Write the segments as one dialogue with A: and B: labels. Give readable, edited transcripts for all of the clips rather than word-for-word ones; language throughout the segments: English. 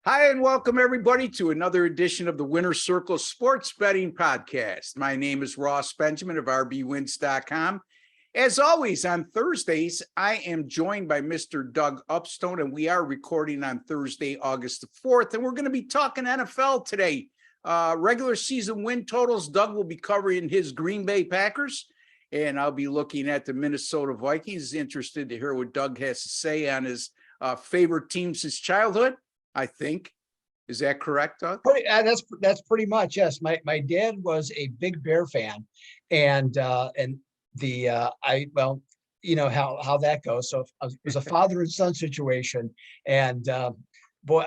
A: Hi, and welcome everybody to another edition of the Winner's Circle Sports Betting Podcast. My name is Ross Benjamin of rbwins.com. As always, on Thursdays, I am joined by Mr. Doug Upstone, and we are recording on Thursday, August the 4th, and we're going to be talking NFL today. Regular season win totals. Doug will be covering his Green Bay Packers, and I'll be looking at the Minnesota Vikings. Interested to hear what Doug has to say on his favorite teams since childhood, I think. Is that correct, Doug?
B: That's pretty much, yes. My dad was a big Bear fan, and you know how that goes. So it was a father and son situation, and boy,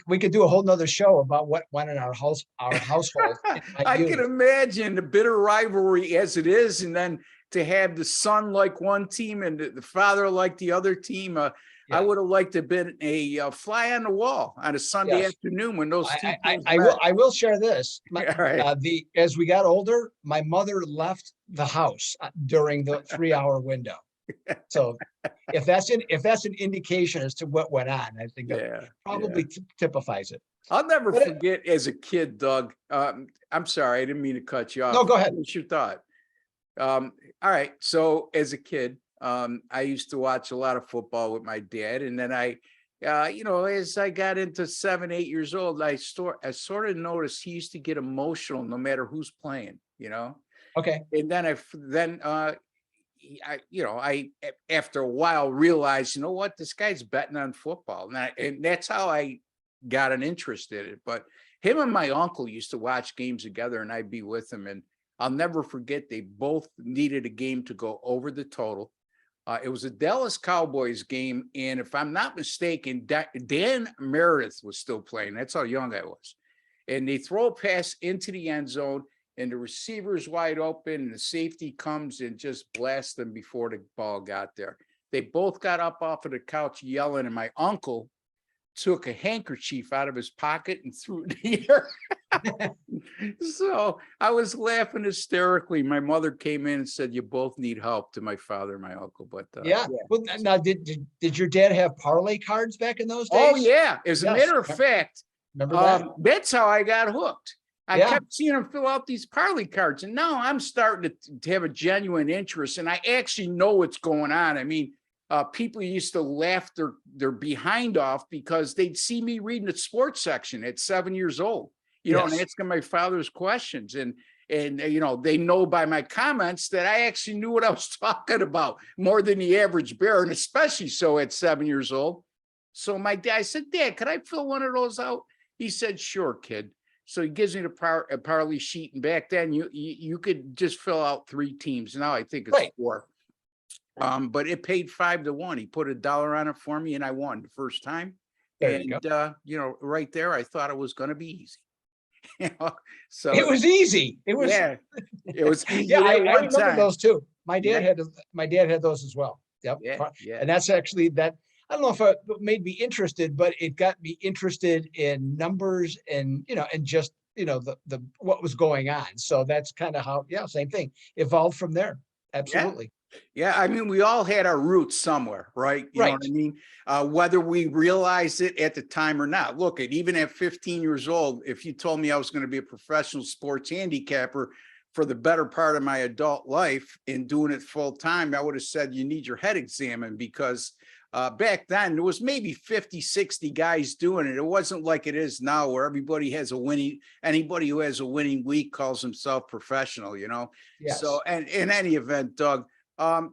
B: we could do a whole nother show about what went in our household.
A: I can imagine the bitter rivalry as it is, and then to have the son like one team and the father like the other team. I would have liked to have been a fly on the wall on a Sunday afternoon when those two teams met.
B: I will share this.
A: Right.
B: As we got older, my mother left the house during the 3-hour window. So if that's an indication as to what went on, I think that probably typifies it.
A: I'll never forget as a kid, Doug. I'm sorry, I didn't mean to cut you off.
B: No, go ahead.
A: What's your thought? All right. So as a kid, I used to watch a lot of football with my dad. And then as I got into 7, 8 years old, I sort of noticed he used to get emotional no matter who's playing,
B: Okay.
A: And then I after a while realized, what, this guy's betting on football. And that's how I got an interest in it. But him and my uncle used to watch games together, and I'd be with him. And I'll never forget, they both needed a game to go over the total. It was a Dallas Cowboys game, and if I'm not mistaken, Dan Meredith was still playing. That's how young I was. And they throw a pass into the end zone, and the receiver's wide open, and the safety comes and just blasts them before the ball got there. They both got up off of the couch yelling, and my uncle took a handkerchief out of his pocket and threw it in the air. So I was laughing hysterically. My mother came in and said, "You both need help," to my father and my uncle. But
B: Well, now did your dad have parlay cards back in those days?
A: Oh yeah, as a matter of fact,
B: remember that?
A: That's how I got hooked. I kept seeing him fill out these parlay cards, and now I'm starting to have a genuine interest, and I actually know what's going on. I mean, people used to laugh their behind off because they'd see me reading the sports section at 7 years old, and asking my father's questions. And they know by my comments that I actually knew what I was talking about more than the average bear, and especially so at 7 years old. So I said, "Dad, could I fill one of those out?" He said, "Sure, kid." So he gives me a parlay sheet, and back then you could just fill out 3 teams. Now I think it's 4. But it paid 5-1. He put $1 on it for me, and I won the first time.
B: There you
A: go. Right there, I thought it was going to be easy. So
B: it was easy. It was
A: easy.
B: I remember those too. My dad had those as well. Yep. Yeah. And that's actually that. I don't know if it made me interested, but it got me interested in numbers and just the what was going on. So that's kind of how same thing evolved from there. Absolutely.
A: Yeah, I mean, we all had our roots somewhere, right? You know what I mean? Whether we realized it at the time or not. Look, even at 15 years old, if you told me I was going to be a professional sports handicapper for the better part of my adult life and doing it full time, I would have said you need your head examined, because back then there was maybe 50, 60 guys doing it. It wasn't like it is now, where anybody who has a winning week calls himself professional,
B: Yes.
A: So, and in any event, Doug,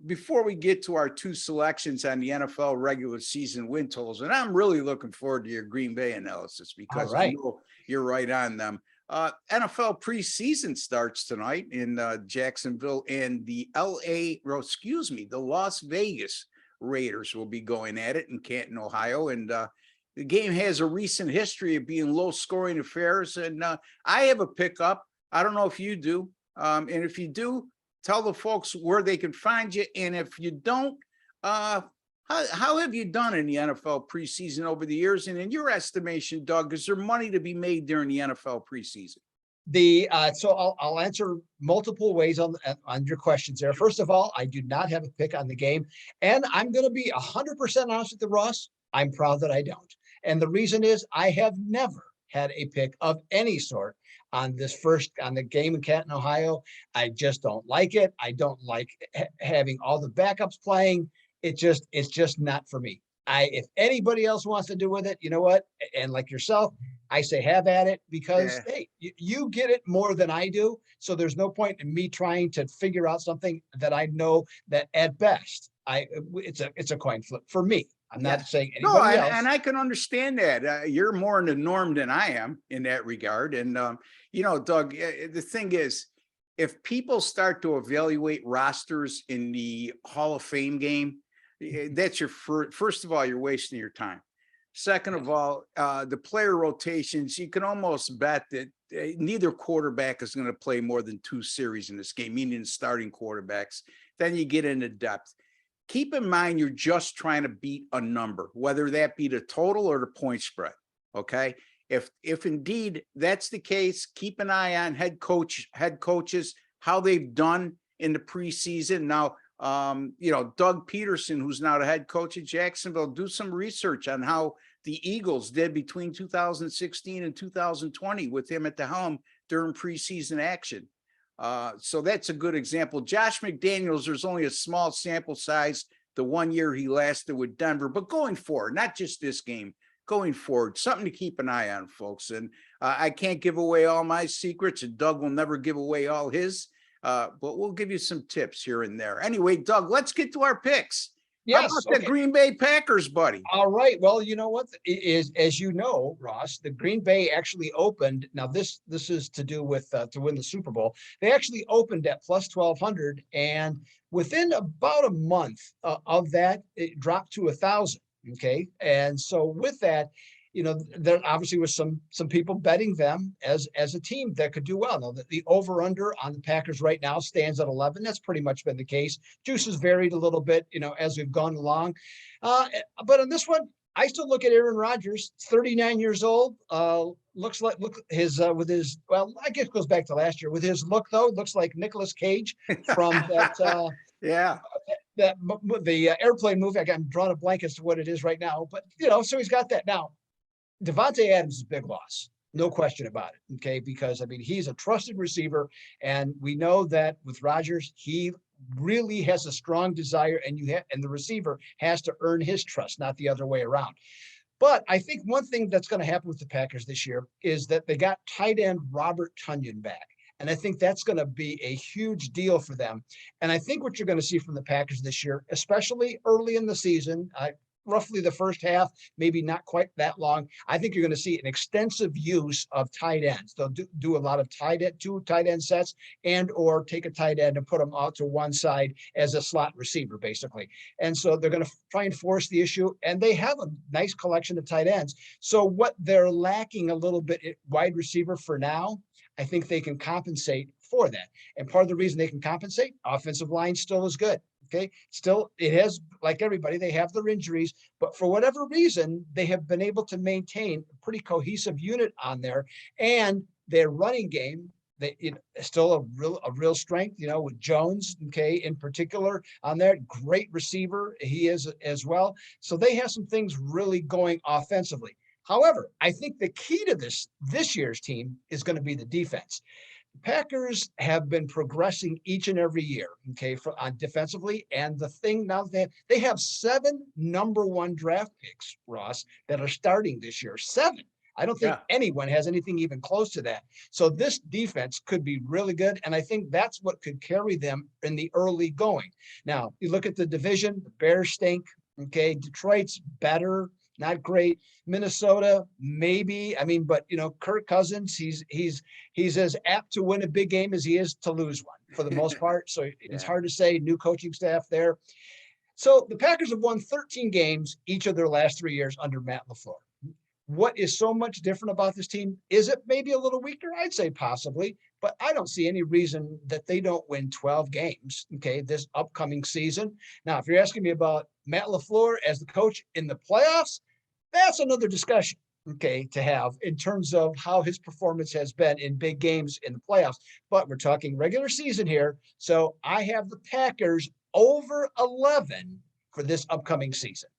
A: before we get to our 2 selections on the NFL regular season win totals, and I'm really looking forward to your Green Bay analysis, because you're right on them. NFL preseason starts tonight in Jacksonville, and the Las Vegas Raiders will be going at it in Canton, Ohio. And the game has a recent history of being low scoring affairs. And I have a pickup. I don't know if you do. And if you do, tell the folks where they can find you. And if you don't, how have you done in the NFL preseason over the years? And in your estimation, Doug, is there money to be made during the NFL preseason?
B: So I'll answer multiple ways on your questions there. First of all, I do not have a pick on the game, and I'm going to be 100% honest with you, Ross. I'm proud that I don't. And the reason is I have never had a pick of any sort on the game in Canton, Ohio. I just don't like it. I don't like having all the backups playing. It's just not for me. If anybody else wants to do with it, you know what? And like yourself, I say have at it, because
A: Yeah.
B: hey, you get it more than I do. So there's no point in me trying to figure out something that I know that at best it's a coin flip for me. I'm
A: Yeah.
B: not saying
A: No,
B: anybody
A: and
B: else.
A: I can understand that. You're more in the norm than I am in that regard. And, Doug, the thing is, if people start to evaluate rosters in the Hall of Fame game, that's your first of all, you're wasting your time. Second of all, the player rotations, you can almost bet that neither quarterback is going to play more than 2 series in this game, meaning starting quarterbacks. Then you get into depth. Keep in mind, you're just trying to beat a number, whether that be the total or the point spread. Okay. If indeed that's the case, keep an eye on head coaches, how they've done in the preseason. Now, Doug Peterson, who's now the head coach at Jacksonville, do some research on how the Eagles did between 2016 and 2020 with him at the helm during preseason action. So that's a good example. Josh McDaniels, there's only a small sample size the 1 year he lasted with Denver, but going forward, not just this game, going forward, something to keep an eye on, folks. And I can't give away all my secrets, and Doug will never give away all his, but we'll give you some tips here and there. Anyway, Doug, let's get to our picks. How about
B: Yes.
A: the
B: Okay.
A: Green Bay Packers, buddy?
B: All right. Well, you know what is, as you know, Ross, the Green Bay actually opened. Now this is to do with to win the Super Bowl. They actually opened at plus 1,200, and within about a month of that, it dropped to 1,000. Okay, and so with that, there obviously was some people betting them as a team that could do well. Now the over under on the Packers right now stands at 11. That's pretty much been the case. Juice has varied a little bit, as we've gone along. But on this one, I still look at Aaron Rodgers, 39 years old. Look his with his, well, I guess it goes back to last year with his look though. Looks like Nicolas Cage from that
A: Yeah.
B: the airplane movie. I'm drawing a blank as to what it is right now, but so he's got that. Now, Devontae Adams is a big loss. No question about it. Okay. Because he's a trusted receiver, and we know that with Rodgers, he really has a strong desire, and the receiver has to earn his trust, not the other way around. But I think one thing that's going to happen with the Packers this year is that they got tight end Robert Tonyan back. And I think that's going to be a huge deal for them. And I think what you're going to see from the Packers this year, especially early in the season, roughly the first half, maybe not quite that long, I think you're going to see an extensive use of tight ends. They'll do a lot of two tight end sets, and or take a tight end and put them out to one side as a slot receiver, basically. And so they're going to try and force the issue, and they have a nice collection of tight ends. So what they're lacking a little bit at wide receiver for now, I think they can compensate for that. And part of the reason they can compensate, offensive line still is good. Okay. Still, it has, like everybody, they have their injuries, but for whatever reason, they have been able to maintain a pretty cohesive unit on there. And their running game, it's still a real strength, with Jones, okay, in particular on there. Great receiver, he is as well. So they have some things really going offensively. However, I think the key to this year's team is going to be the defense. Packers have been progressing each and every year, okay, on defensively. And the thing now, they have 7 number 1 draft picks, Ross, that are starting this year. 7. I don't think anyone has anything even close to that. So this defense could be really good. And I think that's what could carry them in the early going. Now, you look at the division, the Bears stink. Okay, Detroit's better, not great. Minnesota, maybe. But Kirk Cousins, he's as apt to win a big game as he is to lose one for the most part. So it's hard to say. New coaching staff there. So the Packers have won 13 games each of their last 3 years under Matt LaFleur. What is so much different about this team? Is it maybe a little weaker? I'd say possibly, but I don't see any reason that they don't win 12 games, okay, this upcoming season. Now, if you're asking me about Matt LaFleur as the coach in the playoffs, that's another discussion, okay, to have in terms of how his performance has been in big games in the playoffs. But we're talking regular season here. So I have the Packers over 11 for this upcoming season.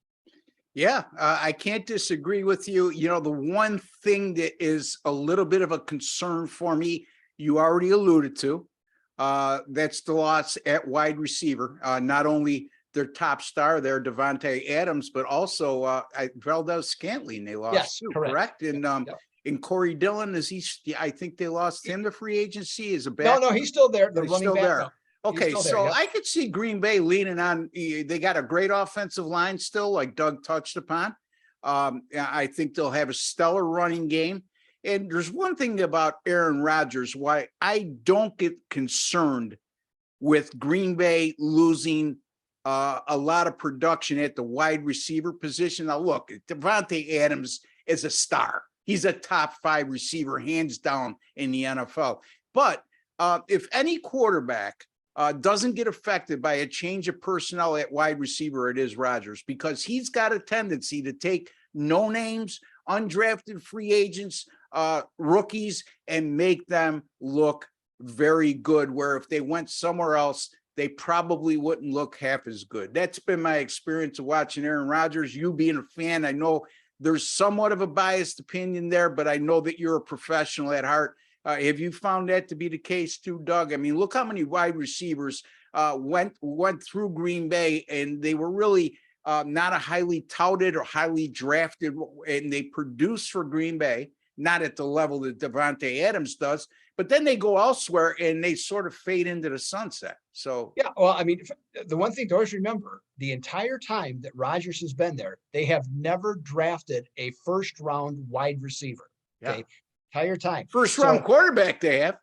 A: Yeah, I can't disagree with you. You know, the one thing that is a little bit of a concern for me, you already alluded to, that's the loss at wide receiver. Not only their top star there, Devontae Adams, but also Valdez Scantling they lost
B: Yes,
A: too,
B: correct.
A: correct?
B: Yep,
A: And
B: yep.
A: and Corey Dillon, is he? I think they lost him to free agency as a
B: No,
A: back.
B: no, he's still there.
A: Oh,
B: The
A: he's
B: running
A: still
B: back. No,
A: there.
B: he's
A: Okay,
B: still there.
A: so
B: Yep.
A: I could see Green Bay leaning on. They got a great offensive line still, like Doug touched upon. Yeah, I think they'll have a stellar running game. And there's one thing about Aaron Rodgers why I don't get concerned with Green Bay losing a lot of production at the wide receiver position. Now, look, Devontae Adams is a star. He's a top 5 receiver, hands down, in the NFL. But if any quarterback doesn't get affected by a change of personnel at wide receiver, it is Rodgers, because he's got a tendency to take no names, undrafted free agents, rookies, and make them look very good, where if they went somewhere else, they probably wouldn't look half as good. That's been my experience of watching Aaron Rodgers. You being a fan, I know there's somewhat of a biased opinion there, but I know that you're a professional at heart. Have you found that to be the case too, Doug? I mean, look how many wide receivers went through Green Bay, and they were really not a highly touted or highly drafted, and they produced for Green Bay, not at the level that Devontae Adams does, but then they go elsewhere and they sort of fade into the sunset. So
B: Yeah, well, I mean, the one thing to always remember, the entire time that Rodgers has been there, they have never drafted a first round wide receiver.
A: yeah,
B: Okay, entire time.
A: first round
B: So
A: quarterback they have.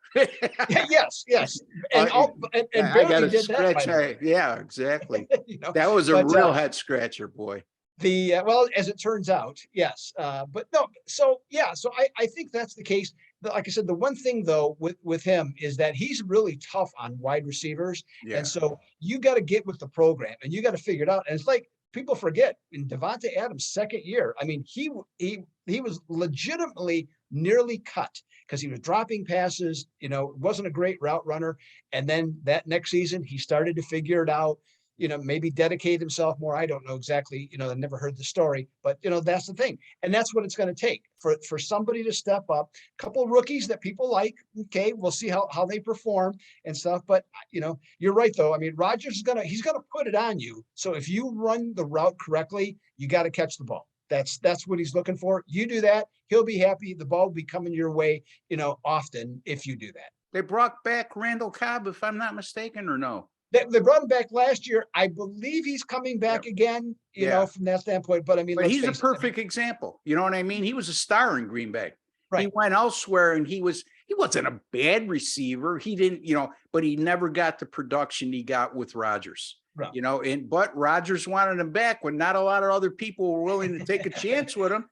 B: yes, yes,
A: Uh,
B: and
A: I got
B: barely
A: to
B: did that, by
A: scratch.
B: the way.
A: Yeah, exactly.
B: You know,
A: That was a
B: but
A: real head scratcher, boy.
B: the well, as it turns out, yes, but no. So yeah, so I think that's the case. Like I said, the one thing though with him is that he's really tough on wide receivers, and
A: Yeah.
B: so you got to get with the program and you got to figure it out. And it's like people forget in Devontae Adams' second year. I mean, he was legitimately nearly cut because he was dropping passes. You know, wasn't a great route runner, and then that next season he started to figure it out. You know, maybe dedicate himself more. I don't know exactly. You know, I never heard the story, but you know, that's the thing, and that's what it's going to take for somebody to step up. A couple of rookies that people like. Okay, we'll see how they perform and stuff. But you know, you're right though. I mean, Rodgers is he's gonna put it on you. So if you run the route correctly, you got to catch the ball. That's what he's looking for. You do that, he'll be happy. The ball will be coming your way, you know, often if you do that.
A: They brought back Randall Cobb, if I'm not mistaken, or no?
B: They brought him back last year. I believe he's coming back again, you know,
A: Yeah.
B: from that standpoint. But I mean,
A: But
B: let's
A: he's a
B: face it. I mean,
A: perfect example. You know what I mean? He was a star in Green Bay. He
B: right.
A: went elsewhere and he wasn't a bad receiver. He didn't, you know, but he never got the production he got with Rodgers.
B: Right.
A: You know, but Rodgers wanted him back when not a lot of other people were willing to take a chance with him.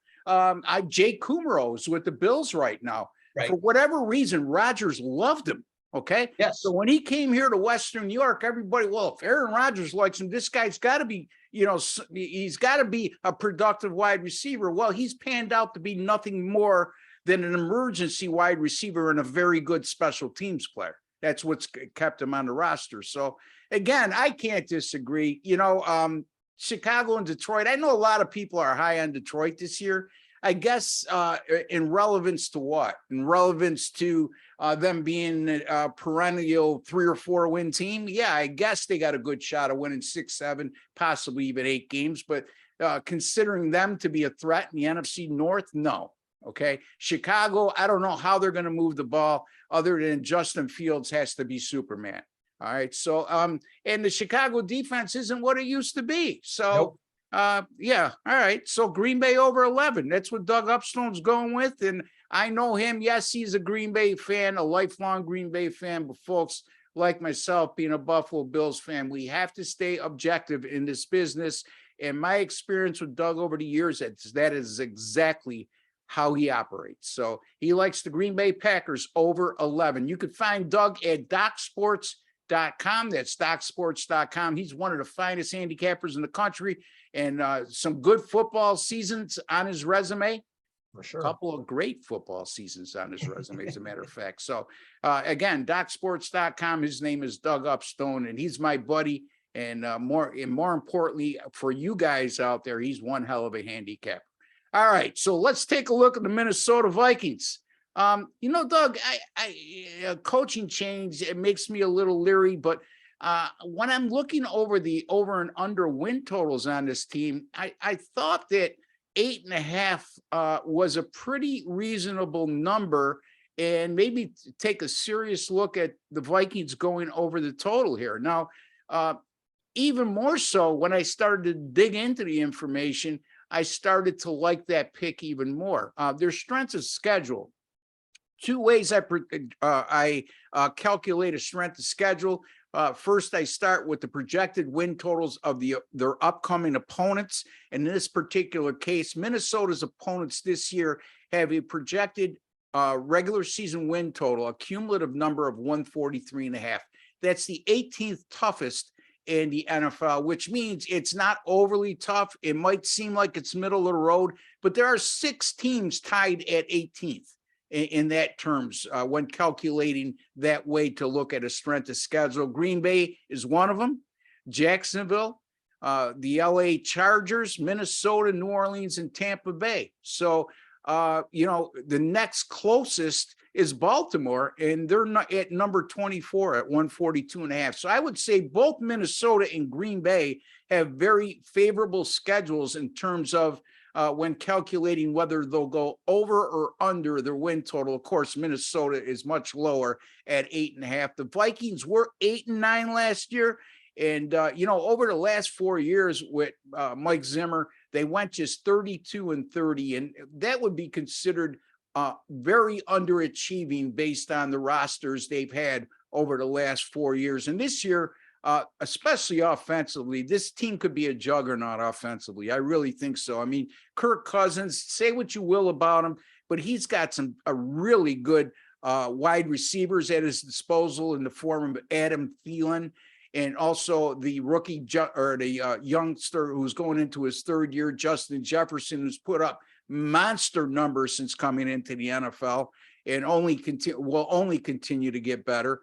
A: Jake Kumerow is with the Bills right now.
B: Right.
A: For whatever reason, Rodgers loved him. Okay.
B: Yes.
A: So when he came here to Western New York, everybody, well, if Aaron Rodgers likes him, this guy's got to be, you know, he's got to be a productive wide receiver. Well, he's panned out to be nothing more than an emergency wide receiver and a very good special teams player. That's what's kept him on the roster. So again, I can't disagree. You know, Chicago and Detroit, I know a lot of people are high on Detroit this year. I guess in relevance to what? In relevance to them being a perennial 3 or 4 win team. Yeah, I guess they got a good shot of winning 6, 7, possibly even 8 games. But considering them to be a threat in the NFC North, no. Okay. Chicago, I don't know how they're going to move the ball other than Justin Fields has to be Superman. All right. So, and the Chicago defense isn't what it used to be. So,
B: Nope.
A: Yeah. All right. So Green Bay over 11. That's what Doug Upstone's going with. And I know him. Yes, he's a Green Bay fan, a lifelong Green Bay fan. But folks like myself, being a Buffalo Bills fan, we have to stay objective in this business. And my experience with Doug over the years, that is exactly how he operates. So he likes the Green Bay Packers over 11. You could find Doug at DocSports.com. That's DocSports.com. He's one of the finest handicappers in the country, and some good football seasons on his resume.
B: For sure.
A: A couple of great football seasons on his resume, as a matter of fact. So again, DocSports.com. His name is Doug Upstone, and he's my buddy. And more importantly for you guys out there, he's one hell of a handicap. All right, so let's take a look at the Minnesota Vikings. Doug, coaching change, it makes me a little leery, but when I'm looking over the over and under win totals on this team, I thought that 8.5 was a pretty reasonable number, and maybe take a serious look at the Vikings going over the total here. Now, even more so when I started to dig into the information, I started to like that pick even more. Their strength of schedule. Two ways I calculate a strength of schedule. First, I start with the projected win totals of their upcoming opponents. In this particular case, Minnesota's opponents this year have a projected regular season win total, a cumulative number of 143.5. That's the 18th toughest in the NFL, which means it's not overly tough. It might seem like it's middle of the road, but there are 6 teams tied at 18th in that terms when calculating that way to look at a strength of schedule. Green Bay is one of them, Jacksonville, the LA Chargers, Minnesota, New Orleans, and Tampa Bay. So, the next closest is Baltimore, and they're not at number 24 at 142.5. So I would say both Minnesota and Green Bay have very favorable schedules in terms of when calculating whether they'll go over or under their win total. Of course, Minnesota is much lower at 8.5. The Vikings were 8-9 last year. And, over the last 4 years with Mike Zimmer, they went just 32-30. And that would be considered very underachieving based on the rosters they've had over the last 4 years. And this year, especially offensively, this team could be a juggernaut offensively. I really think so. I mean, Kirk Cousins, say what you will about him, but he's got a really good wide receivers at his disposal in the form of Adam Thielen, and also the rookie or the youngster who's going into his 3rd year, Justin Jefferson, who's put up monster numbers since coming into the NFL and will only continue to get better.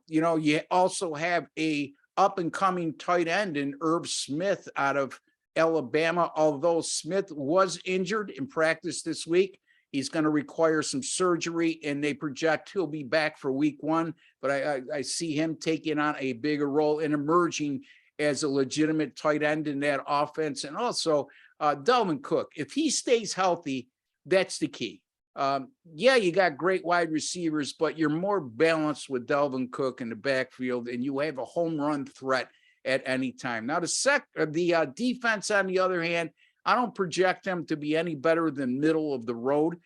A: You also have a up and coming tight end in Irv Smith out of Alabama. Although Smith was injured in practice this week, he's going to require some surgery, and they project he'll be back for week 1. But I see him taking on a bigger role and emerging as a legitimate tight end in that offense. And also Dalvin Cook, if he stays healthy, that's the key. You got great wide receivers, but you're more balanced with Dalvin Cook in the backfield, and you have a home run threat at any time. Now, the defense, on the other hand, I don't project them to be any better than middle of the road.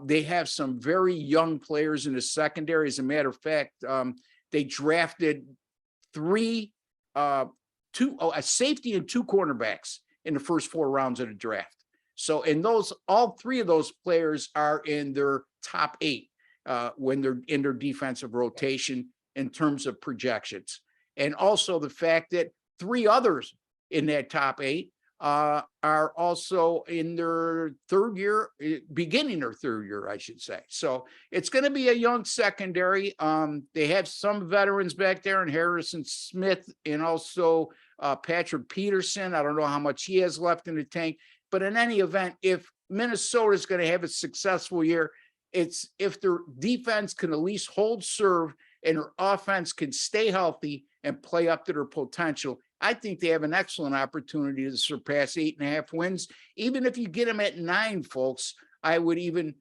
A: They have some very young players in the secondary. As a matter of fact, they drafted a safety and 2 cornerbacks in the first 4 rounds of the draft. So, and all 3 of those players are in their top 8 when they're in their defensive rotation in terms of projections. And also the fact that 3 others in that top 8 are also in their 3rd year, beginning their 3rd year, I should say. So it's going to be a young secondary. They have some veterans back there in Harrison Smith and also Patrick Peterson. I don't know how much he has left in the tank, but in any event, if Minnesota is going to have a successful year, it's if their defense can at least hold serve and their offense can stay healthy and play up to their potential. I think they have an excellent opportunity to surpass 8.5 wins. Even if you get them at 9, folks, I would even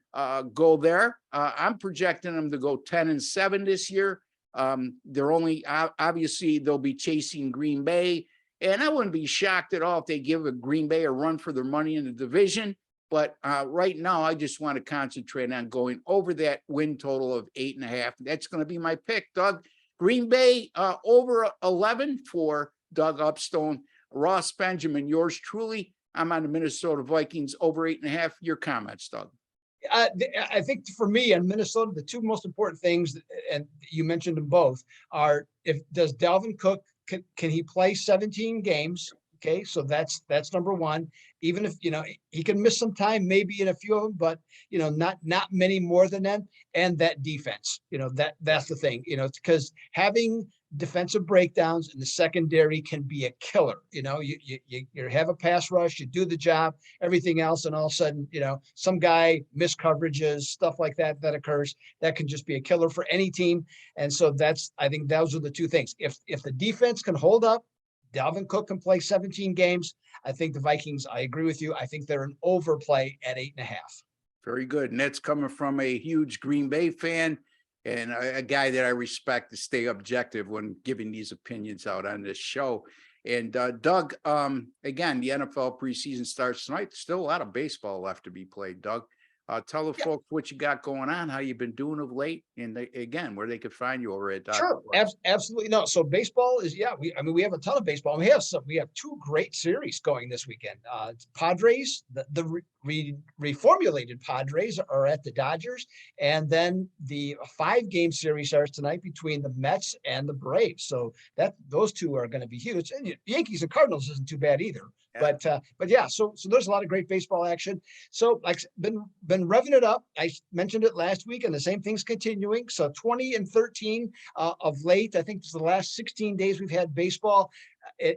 A: go there. I'm projecting them to go 10-7 this year. They're only obviously they'll be chasing Green Bay, and I wouldn't be shocked at all if they give a Green Bay a run for their money in the division. But right now, I just want to concentrate on going over that win total of 8.5. That's going to be my pick, Doug. Green Bay over 11 for Doug Upstone. Ross Benjamin, yours truly. I'm on the Minnesota Vikings over 8.5. Your comments, Doug.
B: I think for me in Minnesota, the 2 most important things, and you mentioned them both, are does Dalvin Cook, can he play 17 games? Okay, so that's number one. Even if he can miss some time, maybe in a few of them, but not many more than that. And that defense, that's the thing. Because having defensive breakdowns in the secondary can be a killer. You have a pass rush, you do the job, everything else, and all of a sudden, some guy miss coverages, stuff like that occurs. That can just be a killer for any team. And so I think those are the two things. If the defense can hold up, Dalvin Cook can play 17 games. I think the Vikings, I agree with you. I think they're an overplay at 8.5.
A: Very good. And that's coming from a huge Green Bay fan and a guy that I respect to stay objective when giving these opinions out on this show. And Doug, again, the NFL preseason starts tonight. Still a lot of baseball left to be played, Doug. Tell the folks what you got going on, how you've been doing of late, and again, where they could find you over at Doc.
B: Sure, absolutely. No, so baseball is, we have a ton of baseball. We have two great series going this weekend. Padres, the reformulated Padres are at the Dodgers, and then the 5-game series starts tonight between the Mets and the Braves. So those two are going to be huge. And Yankees and Cardinals isn't too bad either. Yeah. But yeah, so there's a lot of great baseball action. So like been revving it up. I mentioned it last week, and the same thing's continuing. So 20-13 of late. I think it's the last 16 days we've had baseball.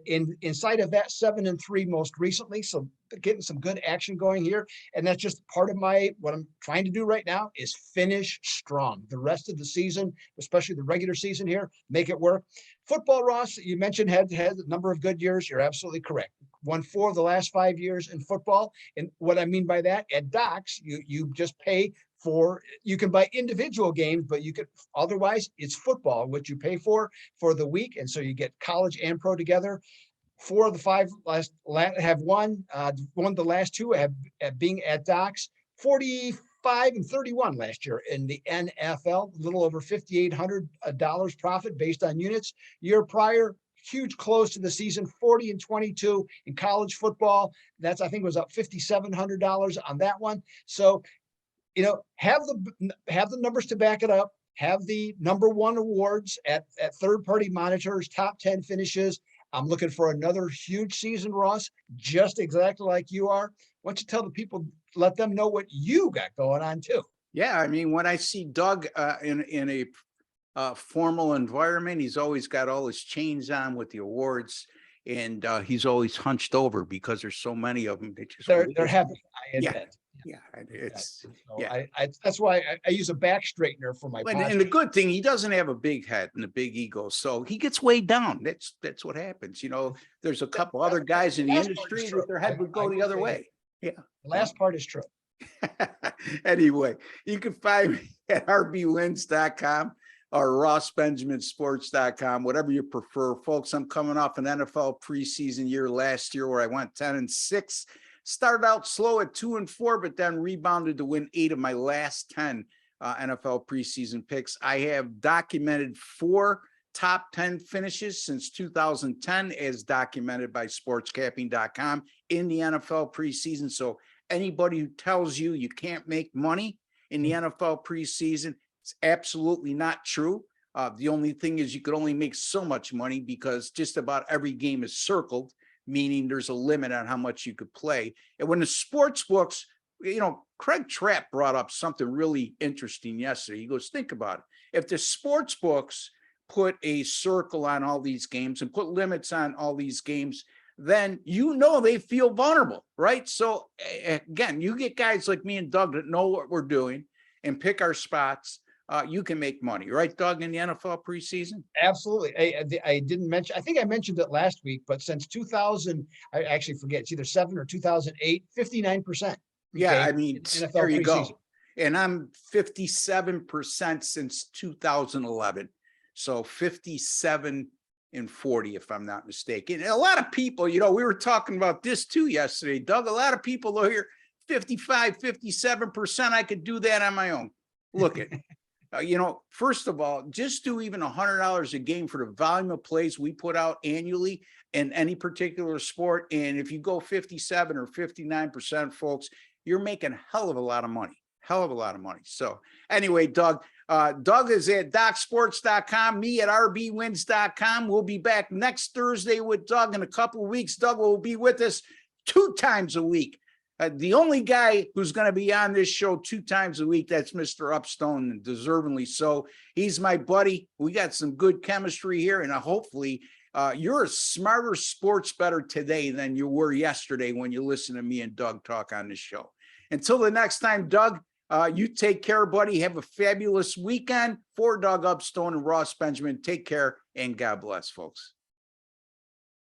B: Inside of that, 7-3 most recently. So getting some good action going here, and that's just part of what I'm trying to do right now is finish strong the rest of the season, especially the regular season here. Make it work. Football, Ross, you mentioned had a number of good years. You're absolutely correct. Won 4 of the last 5 years in football. And what I mean by that, at Docs, you just pay for, you can buy individual games, but you could otherwise it's football, what you pay for the week. And so you get college and pro together. 4 of the 5 last have won the last 2 have being at Docs. 45-31 last year in the NFL, a little over $5,800 profit based on units. Year prior, huge close to the season, 40-22 in college football. That's, I think, was up $5,700 on that one. So, have the numbers to back it up. Have the number 1 awards at third-party monitors, top 10 finishes. I'm looking for another huge season, Ross, just exactly like you are. Why don't you tell the people, let them know what you got going on too?
A: Yeah, I mean, when I see Doug in a formal environment, he's always got all his chains on with the awards, and he's always hunched over because there's so many of them.
B: They're heavy. I admit.
A: Yeah, it's
B: that's why I use a back straightener for my posture.
A: And the good thing, he doesn't have a big head and a big ego, so he gets weighed down. That's what happens. There's a couple other guys in the industry that their head would go the other way. Yeah,
B: the last part is true.
A: Anyway, you can find me at rbwins.com or rossbenjaminsports.com, whatever you prefer. Folks, I'm coming off an NFL preseason year last year where I went 10-6. Started out slow at 2-4, but then rebounded to win 8 of my last 10 NFL preseason picks. I have documented 4 top 10 finishes since 2010, as documented by sportscapping.com in the NFL preseason. So anybody who tells you you can't make money in the NFL preseason, it's absolutely not true. The only thing is you could only make so much money because just about every game is circled, meaning there's a limit on how much you could play. And when the sports books, Craig Trapp brought up something really interesting yesterday. He goes, think about it. If the sports books put a circle on all these games and put limits on all these games, then they feel vulnerable, right? So again, you get guys like me and Doug that know what we're doing and pick our spots. You can make money, right, Doug, in the NFL preseason?
B: Absolutely. I didn't mention, I think I mentioned it last week, but since 2000, I actually forget, it's either 7 or 2008, 59%.
A: Yeah, I mean, NFL there you preseason. Go. And I'm 57% since 2011. So 57-40, if I'm not mistaken. And a lot of people, we were talking about this too yesterday, Doug. A lot of people are here 55, 57%. I could do that on my own. Look at first of all, just do even $100 a game for the volume of plays we put out annually in any particular sport. And if you go 57 or 59%, folks, you're making a hell of a lot of money. hell of a lot of money. So anyway, Doug, Doug is at docsports.com, me at rbwins.com. We'll be back next Thursday with Doug in a couple of weeks. Doug will be with us 2 times a week. The only guy who's going to be on this show 2 times a week, that's Mr. Upstone, and deservingly so. He's my buddy. We got some good chemistry here, and hopefully you're a smarter sports bettor today than you were yesterday when you listen to me and Doug talk on this show. Until the next time, Doug, you take care, buddy. Have a fabulous weekend. For Doug Upstone and Ross Benjamin, take care, and God bless, folks.